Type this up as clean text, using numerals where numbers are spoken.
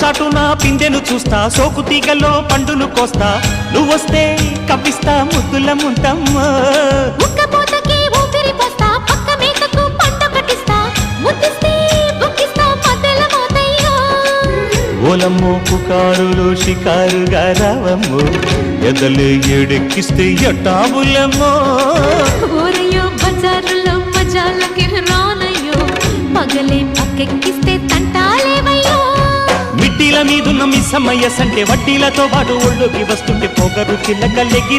చాటున పిందెను చూస్తా, సోకు తీగలో పండును కోస్తా, నువ్వొస్తే కప్పిస్తా ముద్దుల ముంతమ్మో. ఉక్కపోతకి ఊపిరి పోస్తా, పక్క మేకకు పంట కట్టిస్తా, ముద్దిస్తే బుక్కిస్తా మధ్యల మోతయ్యో. ఓలమ్మో పుకారులు షికారుగా రావమ్మో, ఎదలే ఏడెక్కిస్తే ఎట్టాబులమ్మో. ఊరయ్యో బజారులో మజాలకి రానయ్యో, పగలే పక్కెక్కిస్తే తంటాలేవయ్యో. మిట్టిల మీదున్న మిస్సమ్మయ్య సంటే వడ్డీలతో పాటు ఒళ్ళోకి వస్తుంటే పొగరు చిల్లకల్లెగి